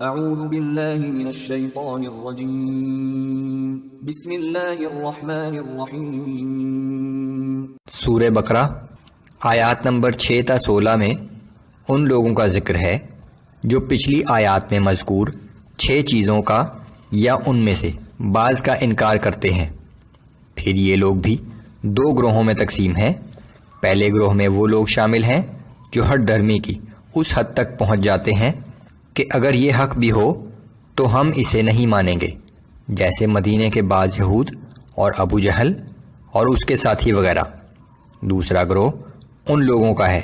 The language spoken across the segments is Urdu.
اعوذ باللہ من الشیطان الرجیم بسم اللہ الرحمن الرحیم۔ سورہ بقرہ آیات نمبر 6 تا 16 میں ان لوگوں کا ذکر ہے جو پچھلی آیات میں مذکور 6 چیزوں کا یا ان میں سے بعض کا انکار کرتے ہیں۔ پھر یہ لوگ بھی 2 گروہوں میں تقسیم ہیں۔ پہلے گروہ میں وہ لوگ شامل ہیں جو ہٹ دھرمی کی اس حد تک پہنچ جاتے ہیں کہ اگر یہ حق بھی ہو تو ہم اسے نہیں مانیں گے، جیسے مدینے کے بعض یہود اور ابو جہل اور اس کے ساتھی وغیرہ۔ دوسرا گروہ ان لوگوں کا ہے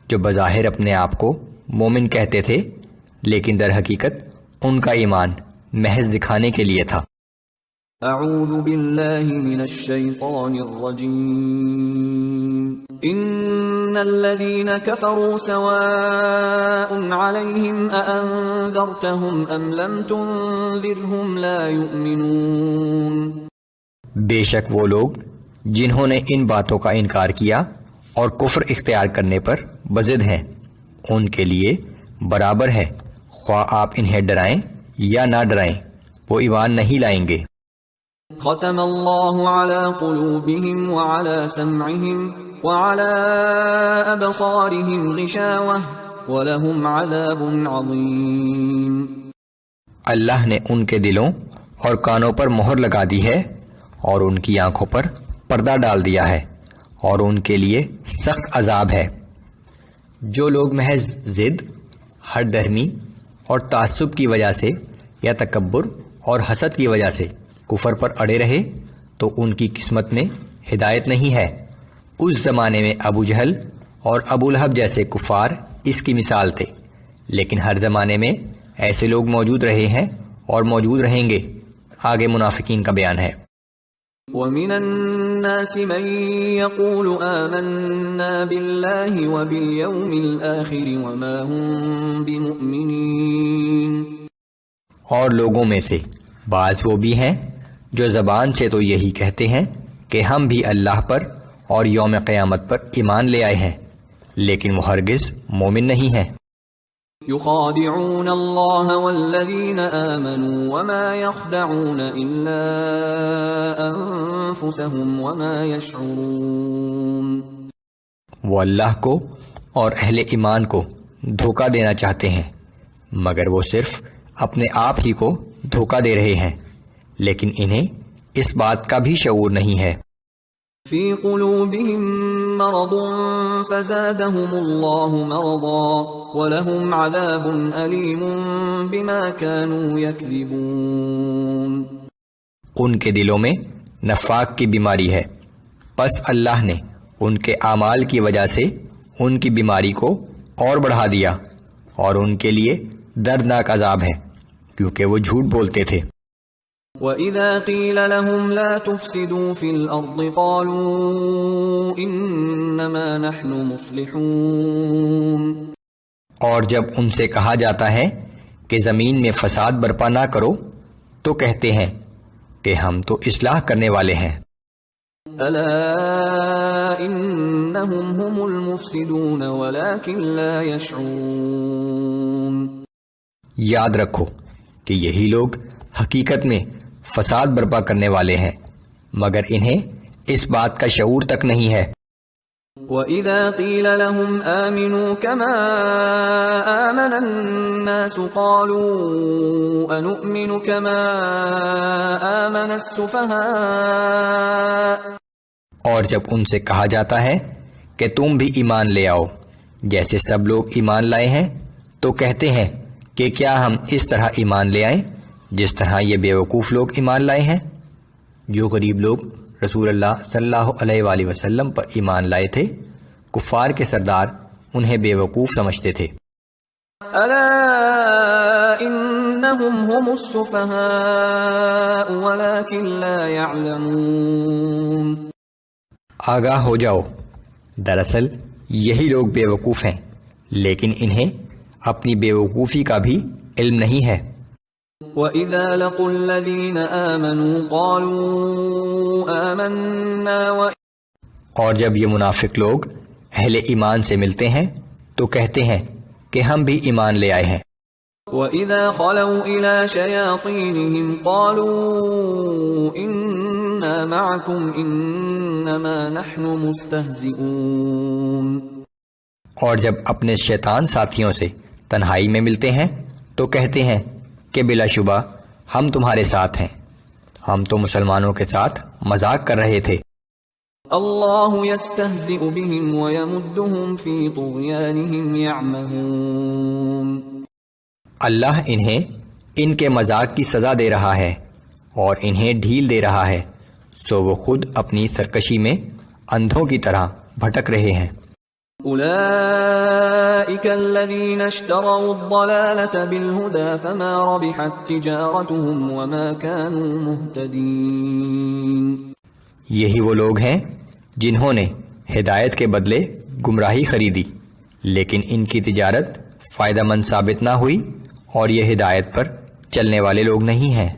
جو بظاہر اپنے آپ کو مومن کہتے تھے، لیکن در حقیقت ان کا ایمان محض دکھانے کے لیے تھا۔ اعوذ باللہ من الشیطان الرجیم۔ ان الذین کفروا سواء علیہم اانذرتہم ام لم تنذرہم لا یؤمنون۔ بے شک وہ لوگ جنہوں نے ان باتوں کا انکار کیا اور کفر اختیار کرنے پر بضد ہیں، ان کے لیے برابر ہے خواہ آپ انہیں ڈرائیں یا نہ ڈرائیں، وہ ایمان نہیں لائیں گے۔ ختم اللہ علی قلوبہم وعلی سمعہم وعلی ابصارہم غشاوہ ولہم عذاب عظیم۔ اللہ نے ان کے دلوں اور کانوں پر مہر لگا دی ہے اور ان کی آنکھوں پر پردہ ڈال دیا ہے اور ان کے لیے سخت عذاب ہے۔ جو لوگ محض ضد، ہٹ دھرمی اور تعصب کی وجہ سے یا تکبر اور حسد کی وجہ سے کفر پر اڑے رہے تو ان کی قسمت میں ہدایت نہیں ہے۔ اس زمانے میں ابو جہل اور ابو لہب جیسے کفار اس کی مثال تھے، لیکن ہر زمانے میں ایسے لوگ موجود رہے ہیں اور موجود رہیں گے۔ آگے منافقین کا بیان ہے۔ وَمِنَ النَّاسِ مَن يَقُولُ آمَنَّا بِاللَّهِ وَبِالْيَوْمِ الْآخِرِ وَمَا هُمْ بِمُؤْمِنِينَ۔ اور لوگوں میں سے بعض وہ بھی ہیں جو زبان سے تو یہی کہتے ہیں کہ ہم بھی اللہ پر اور یوم قیامت پر ایمان لے آئے ہیں، لیکن وہ ہرگز مومن نہیں ہیں۔ يخادعون الله والذين آمنوا وما يخدعون إلا أنفسهم وما يشعرون۔ وہ اللہ کو اور اہل ایمان کو دھوکہ دینا چاہتے ہیں، مگر وہ صرف اپنے آپ ہی کو دھوکہ دے رہے ہیں، لیکن انہیں اس بات کا بھی شعور نہیں ہے۔ في قلوبهم مرض فزادهم الله مرضا ولهم عذاب أليم بما كانوا يكذبون۔ ان کے دلوں میں نفاق کی بیماری ہے، پس اللہ نے ان کے اعمال کی وجہ سے ان کی بیماری کو اور بڑھا دیا، اور ان کے لیے دردناک عذاب ہے کیونکہ وہ جھوٹ بولتے تھے۔ وَإِذَا قِيلَ لَهُمْ لَا تُفْسِدُوا فِي الْأَرْضِ قَالُوا إِنَّمَا نَحْنُ مُصْلِحُونَ۔ اور جب ان سے کہا جاتا ہے کہ زمین میں فساد برپا نہ کرو تو کہتے ہیں کہ ہم تو اصلاح کرنے والے ہیں۔ أَلَا إِنَّهُمْ هُمُ الْمُفْسِدُونَ وَلَكِنْ لَا يَشْعُرُونَ۔ یاد رکھو کہ یہی لوگ حقیقت میں فساد برپا کرنے والے ہیں، مگر انہیں اس بات کا شعور تک نہیں ہے۔ وَإِذَا قِيلَ لَهُمْ آمِنُوا كَمَا آمَنَ النَّاسُ قَالُوا أَنُؤْمِنُ كَمَا آمَنَ السُّفَهَاءُ۔ اور جب ان سے کہا جاتا ہے کہ تم بھی ایمان لے آؤ جیسے سب لوگ ایمان لائے ہیں، تو کہتے ہیں کہ کیا ہم اس طرح ایمان لے آئیں جس طرح یہ بیوقوف لوگ ایمان لائے ہیں۔ جو غریب لوگ رسول اللہ صلی اللہ علیہ وآلہ وسلم پر ایمان لائے تھے، کفار کے سردار انہیں بیوقوف سمجھتے تھے۔ الا انہم هم السفہاء ولکن لا يعلمون۔ آگاہ ہو جاؤ، دراصل یہی لوگ بیوقوف ہیں، لیکن انہیں اپنی بیوقوفی کا بھی علم نہیں ہے۔ وَإِذَا لَقُوا الَّذِينَ آمَنُوا قَالُوا آمَنَّا اور جب یہ منافق لوگ اہل ایمان سے ملتے ہیں تو کہتے ہیں کہ ہم بھی ایمان لے آئے ہیں۔ وَإِذَا خَلَوْا إِلَى شَيَاطِينِهِمْ قَالُوا إِنَّا مَعَكُمْ إِنَّمَا نَحْنُ مُسْتَهْزِئُونَ اور جب اپنے شیطان ساتھیوں سے تنہائی میں ملتے ہیں تو کہتے ہیں کہ بلا شبہ ہم تمہارے ساتھ ہیں، ہم تو مسلمانوں کے ساتھ مذاق کر رہے تھے۔ اللہ یستہزئ بہم ویمدہم فی طغیانہم یعمہون، اللہ انہیں ان کے مذاق کی سزا دے رہا ہے اور انہیں ڈھیل دے رہا ہے، سو وہ خود اپنی سرکشی میں اندھوں کی طرح بھٹک رہے ہیں۔ اولئک الذین اشتروا الضلالة بالہدى فما ربحت تجارتهم وما كانوا مہتدین، یہی وہ لوگ ہیں جنہوں نے ہدایت کے بدلے گمراہی خریدی، لیکن ان کی تجارت فائدہ مند ثابت نہ ہوئی اور یہ ہدایت پر چلنے والے لوگ نہیں ہیں۔